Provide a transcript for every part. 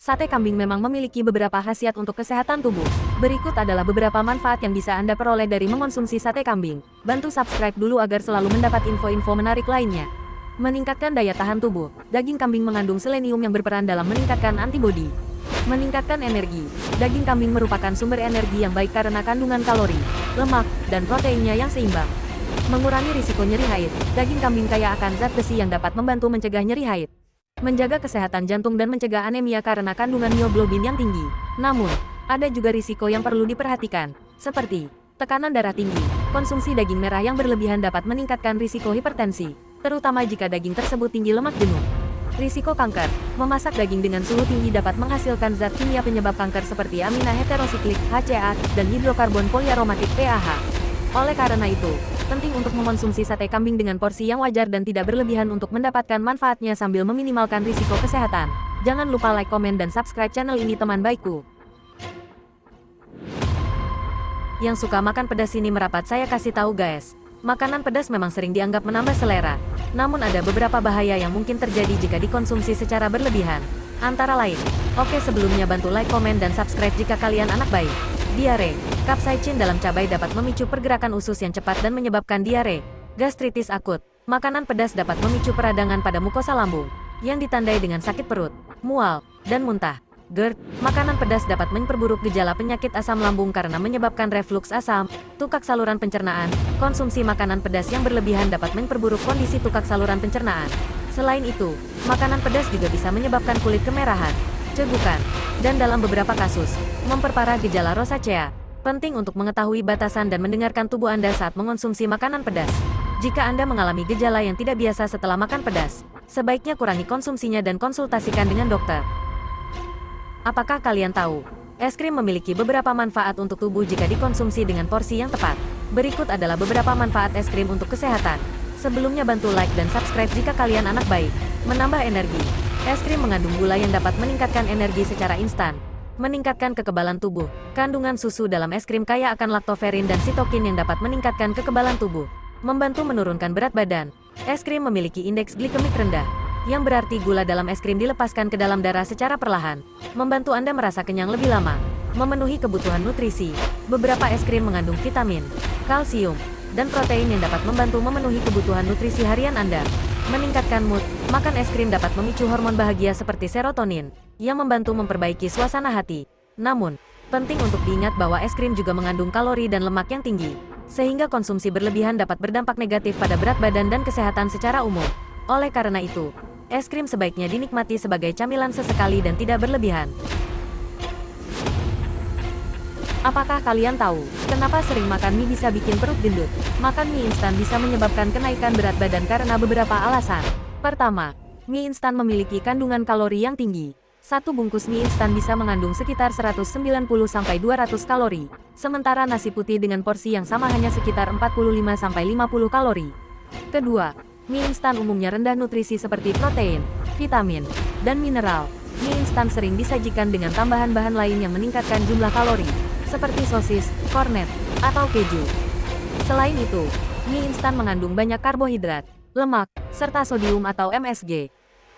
Sate kambing memang memiliki beberapa khasiat untuk kesehatan tubuh. Berikut adalah beberapa manfaat yang bisa Anda peroleh dari mengonsumsi sate kambing. Bantu subscribe dulu agar selalu mendapat info-info menarik lainnya. Meningkatkan daya tahan tubuh. Daging kambing mengandung selenium yang berperan dalam meningkatkan antibodi. Meningkatkan energi. Daging kambing merupakan sumber energi yang baik karena kandungan kalori, lemak, dan proteinnya yang seimbang. Mengurangi risiko nyeri haid. Daging kambing kaya akan zat besi yang dapat membantu mencegah nyeri haid. Menjaga kesehatan jantung dan mencegah anemia karena kandungan mioglobin yang tinggi. Namun, ada juga risiko yang perlu diperhatikan, seperti tekanan darah tinggi. Konsumsi daging merah yang berlebihan dapat meningkatkan risiko hipertensi, terutama jika daging tersebut tinggi lemak jenuh. Risiko kanker. Memasak daging dengan suhu tinggi dapat menghasilkan zat kimia penyebab kanker seperti amina heterosiklik HCA dan hidrokarbon poliaromatik PAH. Oleh karena itu, penting untuk mengonsumsi sate kambing dengan porsi yang wajar dan tidak berlebihan untuk mendapatkan manfaatnya sambil meminimalkan risiko kesehatan. Jangan lupa like, komen, dan subscribe channel ini teman baikku. Yang suka makan pedas ini merapat, saya kasih tahu guys. Makanan pedas memang sering dianggap menambah selera. Namun ada beberapa bahaya yang mungkin terjadi jika dikonsumsi secara berlebihan. Antara lain, sebelumnya bantu like, komen, dan subscribe jika kalian anak baik. Diare. Capsaicin dalam cabai dapat memicu pergerakan usus yang cepat dan menyebabkan diare. Gastritis akut. Makanan pedas dapat memicu peradangan pada mukosa lambung, yang ditandai dengan sakit perut, mual, dan muntah. GERD. Makanan pedas dapat memperburuk gejala penyakit asam lambung karena menyebabkan refluks asam, tukak saluran pencernaan. Konsumsi makanan pedas yang berlebihan dapat memperburuk kondisi tukak saluran pencernaan. Selain itu, makanan pedas juga bisa menyebabkan kulit kemerahan, cegukan, dan dalam beberapa kasus, memperparah gejala rosacea. Penting untuk mengetahui batasan dan mendengarkan tubuh Anda saat mengonsumsi makanan pedas. Jika Anda mengalami gejala yang tidak biasa setelah makan pedas, sebaiknya kurangi konsumsinya dan konsultasikan dengan dokter. Apakah kalian tahu, es krim memiliki beberapa manfaat untuk tubuh jika dikonsumsi dengan porsi yang tepat? Berikut adalah beberapa manfaat es krim untuk kesehatan. Sebelumnya bantu like dan subscribe jika kalian anak baik. Menambah energi. Es krim mengandung gula yang dapat meningkatkan energi secara instan. Meningkatkan kekebalan tubuh. Kandungan susu dalam es krim kaya akan laktoferin dan sitokin yang dapat meningkatkan kekebalan tubuh. Membantu menurunkan berat badan. Es krim memiliki indeks glikemik rendah, yang berarti gula dalam es krim dilepaskan ke dalam darah secara perlahan. Membantu Anda merasa kenyang lebih lama. Memenuhi kebutuhan nutrisi. Beberapa es krim mengandung vitamin, kalsium, dan protein yang dapat membantu memenuhi kebutuhan nutrisi harian Anda. Meningkatkan mood. Makan es krim dapat memicu hormon bahagia seperti serotonin, yang membantu memperbaiki suasana hati. Namun, penting untuk diingat bahwa es krim juga mengandung kalori dan lemak yang tinggi, sehingga konsumsi berlebihan dapat berdampak negatif pada berat badan dan kesehatan secara umum. Oleh karena itu, es krim sebaiknya dinikmati sebagai camilan sesekali dan tidak berlebihan. Apakah kalian tahu, kenapa sering makan mie bisa bikin perut gendut? Makan mie instan bisa menyebabkan kenaikan berat badan karena beberapa alasan. Pertama, mie instan memiliki kandungan kalori yang tinggi. Satu bungkus mie instan bisa mengandung sekitar 190-200 kalori, sementara nasi putih dengan porsi yang sama hanya sekitar 45-50 kalori. Kedua, mie instan umumnya rendah nutrisi seperti protein, vitamin, dan mineral. Mie instan sering disajikan dengan tambahan bahan lain yang meningkatkan jumlah kalori, seperti sosis, kornet, atau keju. Selain itu, mie instan mengandung banyak karbohidrat, lemak, serta sodium atau MSG.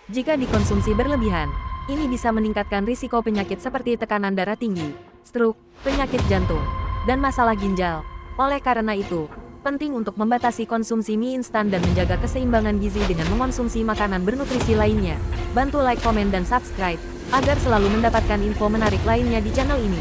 Jika dikonsumsi berlebihan, ini bisa meningkatkan risiko penyakit seperti tekanan darah tinggi, stroke, penyakit jantung, dan masalah ginjal. Oleh karena itu, penting untuk membatasi konsumsi mie instan dan menjaga keseimbangan gizi dengan mengonsumsi makanan bernutrisi lainnya. Bantu like, komen, dan subscribe, agar selalu mendapatkan info menarik lainnya di channel ini.